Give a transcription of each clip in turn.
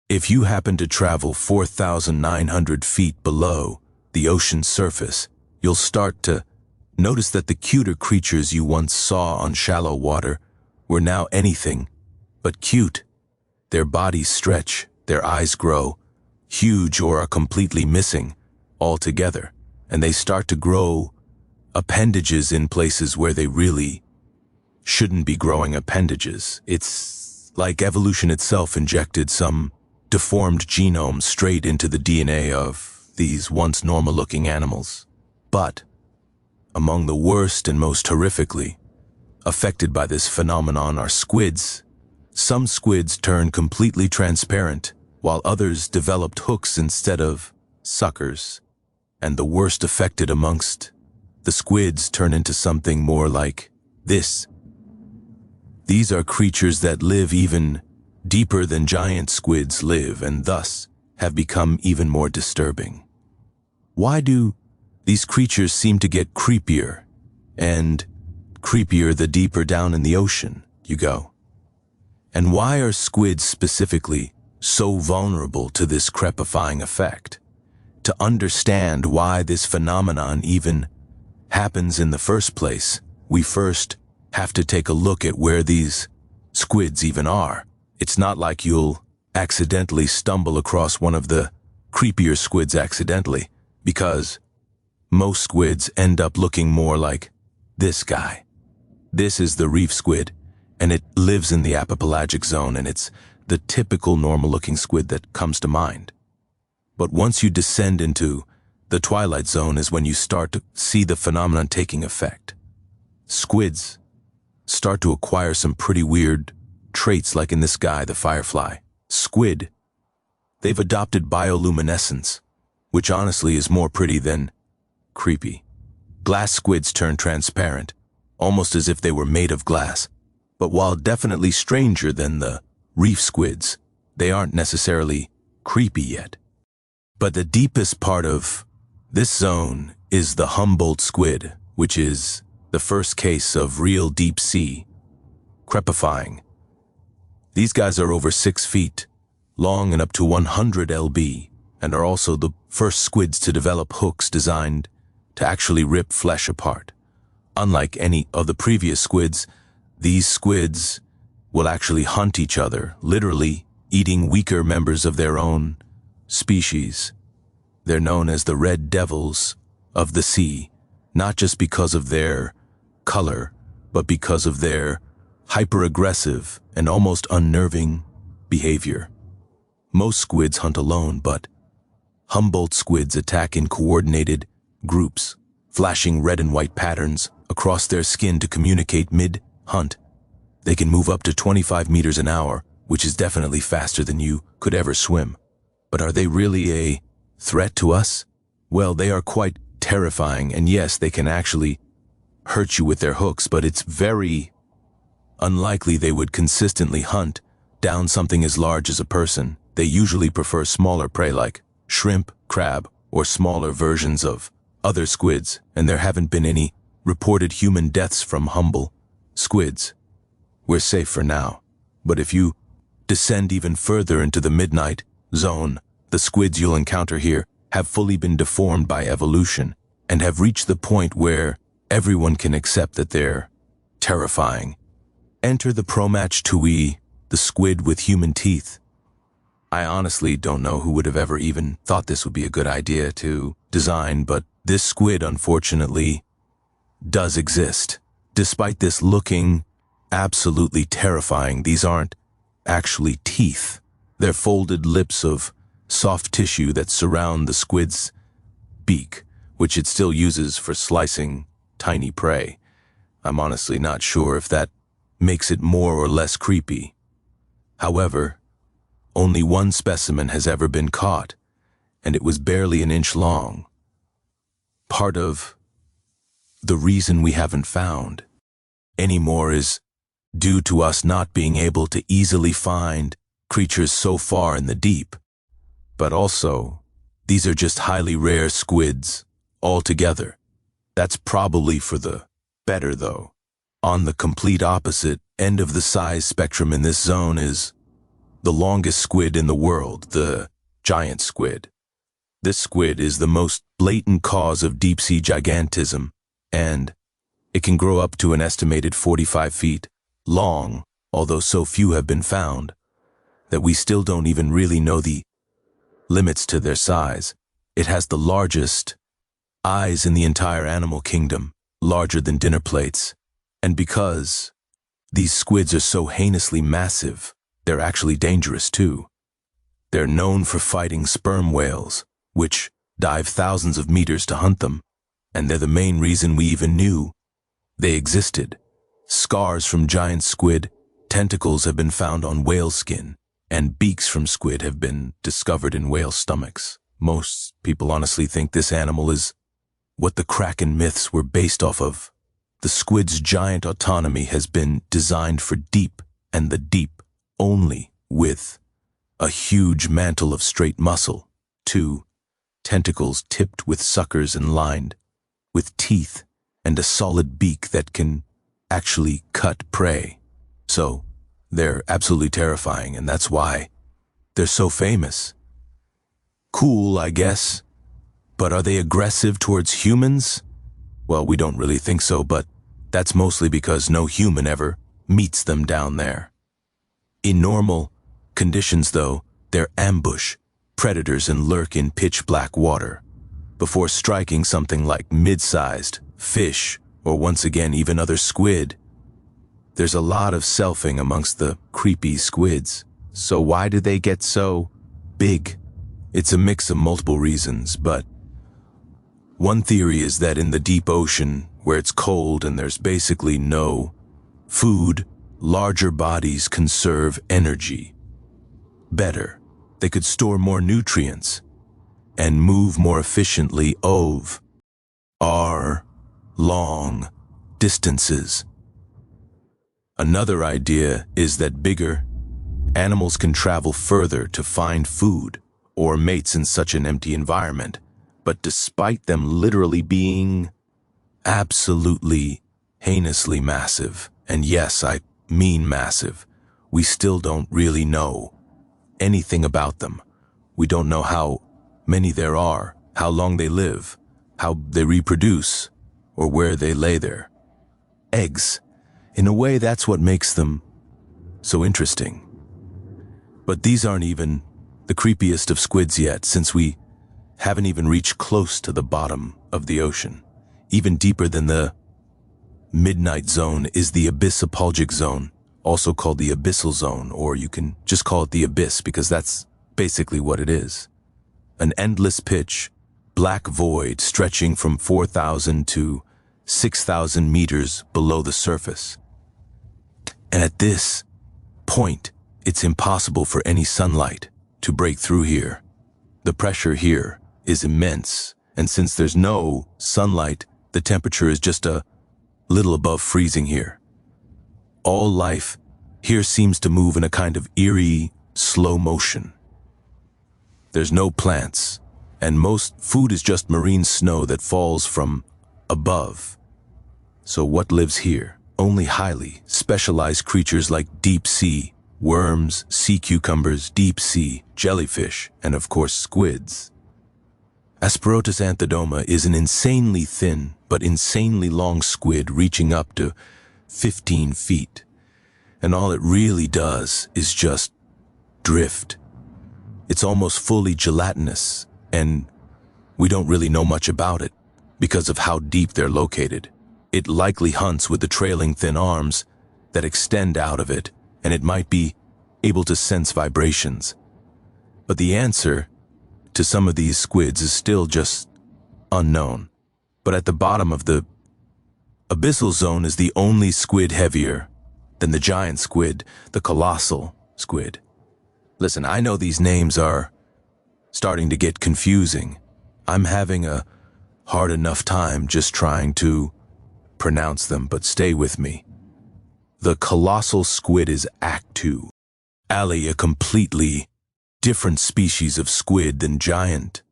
If you happen to travel 4,900 feet below the ocean's surface, you'll start to notice that the cuter creatures you once saw on shallow water were now anything but cute. Their bodies stretch, their eyes grow, huge or are completely missing altogether, and they start to grow appendages in places where they really shouldn't be growing appendages. It's like evolution itself injected some deformed genome straight into the DNA of these once normal-looking animals. But among the worst and most horrifically affected by this phenomenon are squids. Some squids turn completely transparent, while others developed hooks instead of suckers. And the worst affected amongst the squids turn into something more like this. These are creatures that live even deeper than giant squids live, and thus have become even more disturbing. Why do these creatures seem to get creepier and creepier the deeper down in the ocean you go? And why are squids specifically so vulnerable to this crepifying effect? To understand why this phenomenon even happens in the first place, we first have to take a look at where these squids even are. It's not like you'll accidentally stumble across one of the creepier squids accidentally, because most squids end up looking more like this guy. This is the reef squid, and it lives in the apopelagic zone, and it's the typical normal-looking squid that comes to mind. But once you descend into the twilight zone is when you start to see the phenomenon taking effect. Squids start to acquire some pretty weird traits, like in this guy, the firefly. Squid, they've adopted bioluminescence, which honestly is more pretty than creepy. Glass squids turn transparent, almost as if they were made of glass. But while definitely stranger than the reef squids, they aren't necessarily creepy yet. But the deepest part of this zone is the Humboldt squid, which is the first case of real deep sea crepifying. These guys are over 6 feet long and up to 100 lb, and are also the first squids to develop hooks designed to actually rip flesh apart. Unlike any of the previous squids, these squids will actually hunt each other, literally eating weaker members of their own species. They're known as the red devils of the sea, not just because of their color, but because of their hyper-aggressive and almost unnerving behavior. Most squids hunt alone, but Humboldt squids attack in coordinated groups, flashing red and white patterns across their skin to communicate mid-hunt. They can move up to 25 meters an hour, which is definitely faster than you could ever swim. But are they really a threat to us? Well, they are quite terrifying, and yes, they can actually hurt you with their hooks, but it's very unlikely they would consistently hunt down something as large as a person. They usually prefer smaller prey like shrimp, crab, or smaller versions of other squids, and there haven't been any reported human deaths from Humboldt squids. We're safe for now, but if you descend even further into the midnight zone, the squids you'll encounter here have fully been deformed by evolution and have reached the point where everyone can accept that they're terrifying. Enter the Promatch tui, the squid with human teeth. I honestly don't know who would have ever even thought this would be a good idea to design, but this squid, unfortunately, does exist. Despite this looking absolutely terrifying, these aren't actually teeth. They're folded lips of soft tissue that surround the squid's beak, which it still uses for slicing tiny prey. I'm honestly not sure if that makes it more or less creepy. However, only one specimen has ever been caught, and it was barely an inch long. Part of the reason we haven't found any more is due to us not being able to easily find creatures so far in the deep. But also, these are just highly rare squids altogether. That's probably for the better, though. On the complete opposite end of the size spectrum in this zone is the longest squid in the world, the giant squid. This squid is the most blatant cause of deep-sea gigantism, and it can grow up to an estimated 45 feet long, although so few have been found that we still don't even really know the limits to their size. It has the largest eyes in the entire animal kingdom, larger than dinner plates. And because these squids are so heinously massive, they're actually dangerous too. They're known for fighting sperm whales, which dive thousands of meters to hunt them, and they're the main reason we even knew they existed. Scars from giant squid, tentacles have been found on whale skin, and beaks from squid have been discovered in whale stomachs. Most people honestly think this animal is what the Kraken myths were based off of. The squid's giant autonomy has been designed for deep, and the deep only, with a huge mantle of straight muscle, 2 tentacles tipped with suckers and lined with teeth, and a solid beak that can actually cut prey. So, they're absolutely terrifying, and that's why they're so famous. Cool, I guess. But are they aggressive towards humans? Well, we don't really think so, but that's mostly because no human ever meets them down there. In normal conditions, though, they're ambush predators and lurk in pitch-black water before striking something like mid-sized fish or, once again, even other squid. There's a lot of selfing amongst the creepy squids. So why do they get so big? It's a mix of multiple reasons, but one theory is that in the deep ocean, where it's cold and there's basically no food, larger bodies conserve energy better. They could store more nutrients and move more efficiently over long distances. Another idea is that bigger animals can travel further to find food or mates in such an empty environment, but despite them literally being absolutely heinously massive, and yes, I mean massive, we still don't really know anything about them. We don't know how many there are, how long they live, how they reproduce, or where they lay their eggs. In a way, that's what makes them so interesting. But these aren't even the creepiest of squids yet, since we haven't even reached close to the bottom of the ocean. Even deeper than the midnight zone is the abyssopulgic zone, also called the abyssal zone, or you can just call it the abyss because that's basically what it is. An endless pitch, black void stretching from 4,000 to 6,000 meters below the surface. And at this point, it's impossible for any sunlight to break through here. The pressure here is immense, and since there's no sunlight, the temperature is just a little above freezing here. All life here seems to move in a kind of eerie, slow motion. There's no plants, and most food is just marine snow that falls from above. So what lives here? Only highly specialized creatures like deep-sea worms, sea cucumbers, deep-sea jellyfish, and of course squids. Asperotus anthodoma is an insanely thin but insanely long squid reaching up to 15 feet. And all it really does is just drift. It's almost fully gelatinous, and we don't really know much about it because of how deep they're located. It likely hunts with the trailing thin arms that extend out of it, and it might be able to sense vibrations. But the answer to some of these squids is still just unknown. But at the bottom of the abyssal zone is the only squid heavier than the giant squid, the colossal squid. Listen, I know these names are starting to get confusing. I'm having a hard enough time just trying to pronounce them, but stay with me. The colossal squid is Act 2. Ali, a completely different species of squid than giant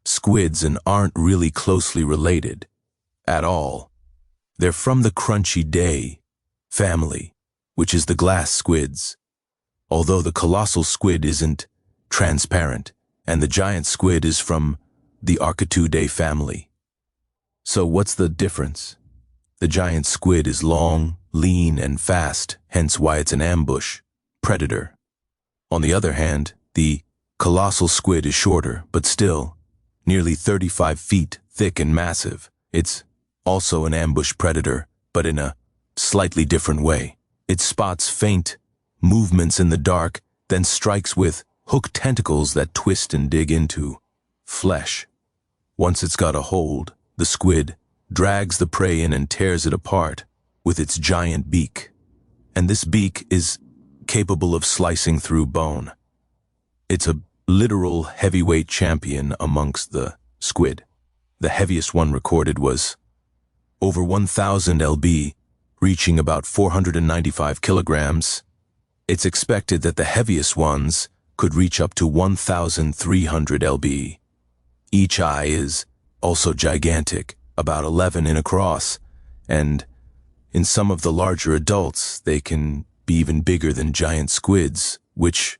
squids and aren't really closely related at all. They're from the crunchy day family, which is the glass squids, although the colossal squid isn't transparent, and the giant squid is from the Architudae family. So what's the difference? The giant squid is long, lean, and fast, hence why it's an ambush predator. On the other hand, the colossal squid is shorter, but still nearly 35 feet thick and massive. It's also an ambush predator, but in a slightly different way. It spots faint movements in the dark, then strikes with hooked tentacles that twist and dig into flesh. Once it's got a hold, the squid drags the prey in and tears it apart with its giant beak. And this beak is capable of slicing through bone. It's a literal heavyweight champion amongst the squid. The heaviest one recorded was over 1,000 lb, reaching about 495 kilograms. It's expected that the heaviest ones could reach up to 1,300 lb. Each eye is also gigantic, about 11 in across, and in some of the larger adults, they can be even bigger than giant squids, which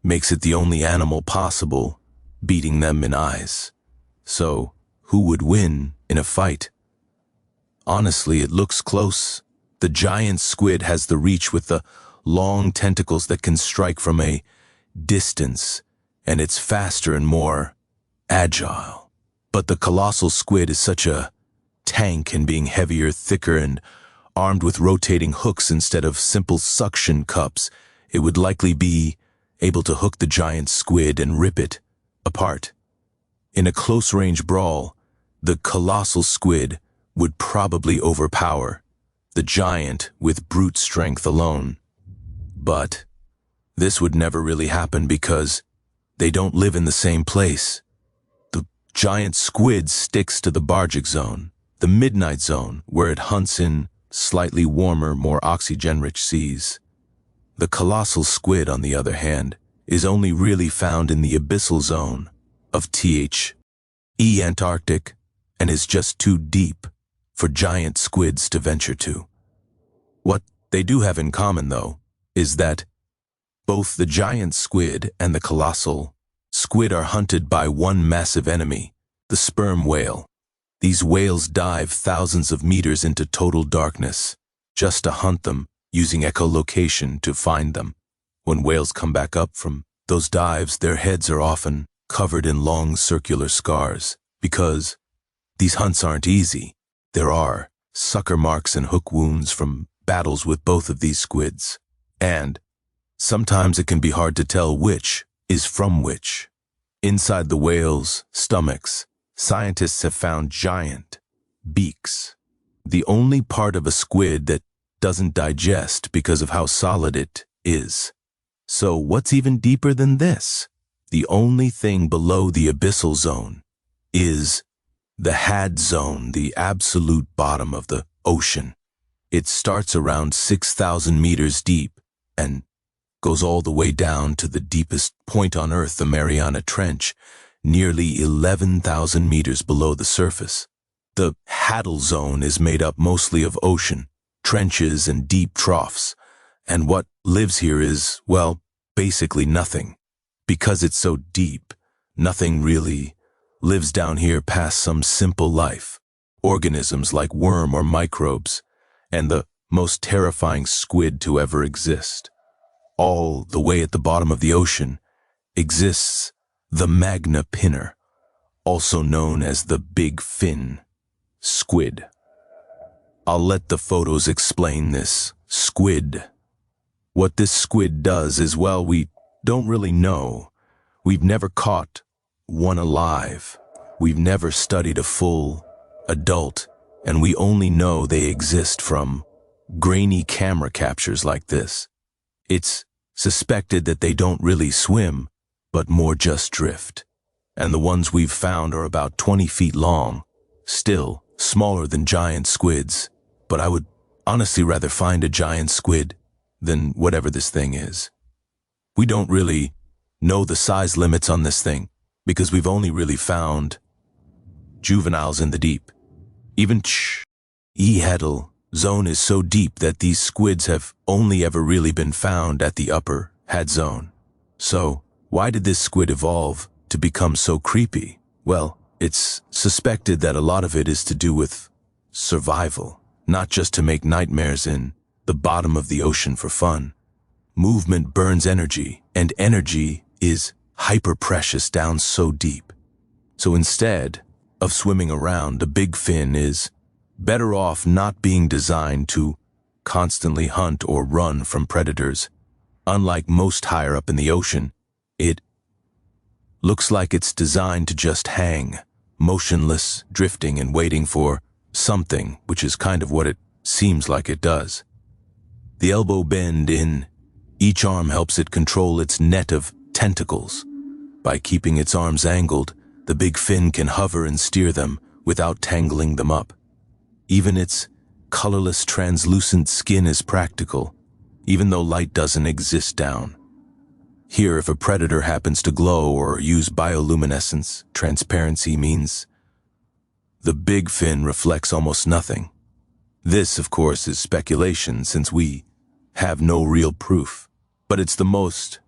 makes it the only animal possible, beating them in eyes. So, who would win in a fight? Honestly, it looks close. The giant squid has the reach with the long tentacles that can strike from a distance, and it's faster and more agile. But the colossal squid is such a tank in being heavier, thicker, and armed with rotating hooks instead of simple suction cups. It would likely be able to hook the giant squid and rip it apart. In a close-range brawl, the colossal squid would probably overpower the giant with brute strength alone. But this would never really happen because they don't live in the same place. The giant squid sticks to the Bargic zone, the midnight zone, where it hunts in slightly warmer, more oxygen-rich seas. The colossal squid, on the other hand, is only really found in the abyssal zone of the Antarctic and is just too deep for giant squids to venture to. What they do have in common, though, is that both the giant squid and the colossal squid are hunted by one massive enemy, the sperm whale. These whales dive thousands of meters into total darkness just to hunt them, using echolocation to find them. When whales come back up from those dives, their heads are often covered in long circular scars. Because these hunts aren't easy, there are sucker marks and hook wounds from battles with both of these squids. And sometimes it can be hard to tell which is from which. Inside the whales' stomachs, scientists have found giant beaks, the only part of a squid that doesn't digest because of how solid it is. So what's even deeper than this? The only thing below the abyssal zone is the had zone, the absolute bottom of the ocean. It starts around 6,000 meters deep and goes all the way down to the deepest point on Earth, the Mariana Trench, nearly 11,000 meters below the surface. The Hadal zone is made up mostly of ocean, trenches, and deep troughs, and what lives here is, well, basically nothing. Because it's so deep, nothing really lives down here past some simple life, organisms like worm or microbes, and the most terrifying squid to ever exist. All the way at the bottom of the ocean exists the magna pinner, also known as the big fin squid. I'll let the photos explain this squid. What this squid does is, well, we don't really know. We've never caught one alive. We've never studied a full adult, and we only know they exist from grainy camera captures like this. It's suspected that they don't really swim, but more just drift. And the ones we've found are about 20 feet long, still smaller than giant squids, but I would honestly rather find a giant squid than whatever this thing is. We don't really know the size limits on this thing because we've only really found juveniles in the deep. Even Hadal zone is so deep that these squids have only ever really been found at the upper had zone. So, why did this squid evolve to become so creepy? Well, it's suspected that a lot of it is to do with survival, not just to make nightmares in the bottom of the ocean for fun. Movement burns energy, and energy is hyper-precious down so deep. So instead of swimming around, a big fin is better off not being designed to constantly hunt or run from predators. Unlike most higher up in the ocean, it looks like it's designed to just hang, motionless, drifting and waiting for something, which is kind of what it seems like it does. The elbow bend in each arm helps it control its net of tentacles. By keeping its arms angled, the big fin can hover and steer them without tangling them up. Even its colorless, translucent skin is practical, even though light doesn't exist down. Here, if a predator happens to glow or use bioluminescence, transparency means the big fin reflects almost nothing. This, of course, is speculation since we have no real proof, but it's the most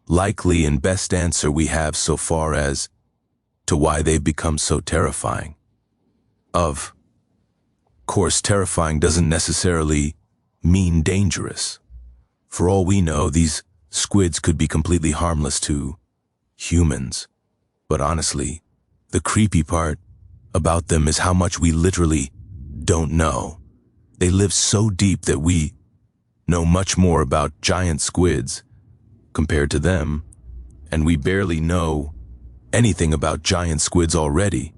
likely and best answer we have so far as to why they've become so terrifying. Of course, terrifying doesn't necessarily mean dangerous. For all we know, these squids could be completely harmless to humans. But honestly, the creepy part about them is how much we literally don't know. They live so deep that we know much more about giant squids compared to them, and we barely know anything about giant squids already.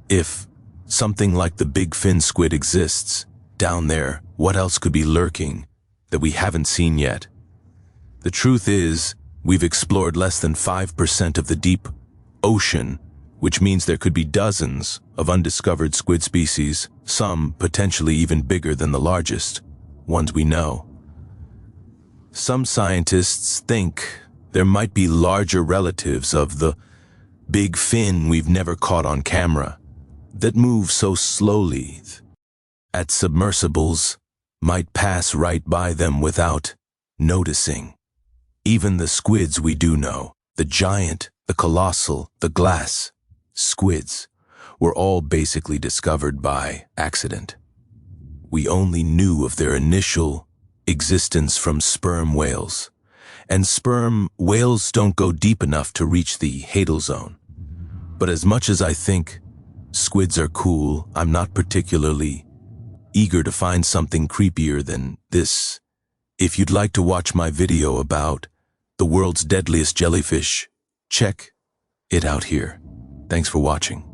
If something like the big fin squid exists down there, what else could be lurking that we haven't seen yet? The truth is, we've explored less than 5% of the deep ocean, which means there could be dozens of undiscovered squid species, some potentially even bigger than the largest ones we know. Some scientists think there might be larger relatives of the big fin we've never caught on camera that move so slowly at submersibles might pass right by them without noticing. Even the squids we do know, the giant, the colossal, the glass squids, were all basically discovered by accident. We only knew of their initial existence from sperm whales, and sperm whales don't go deep enough to reach the hadal zone. But as much as I think squids are cool, I'm not particularly eager to find something creepier than this. If you'd like to watch my video about the world's deadliest jellyfish, check it out here. Thanks for watching.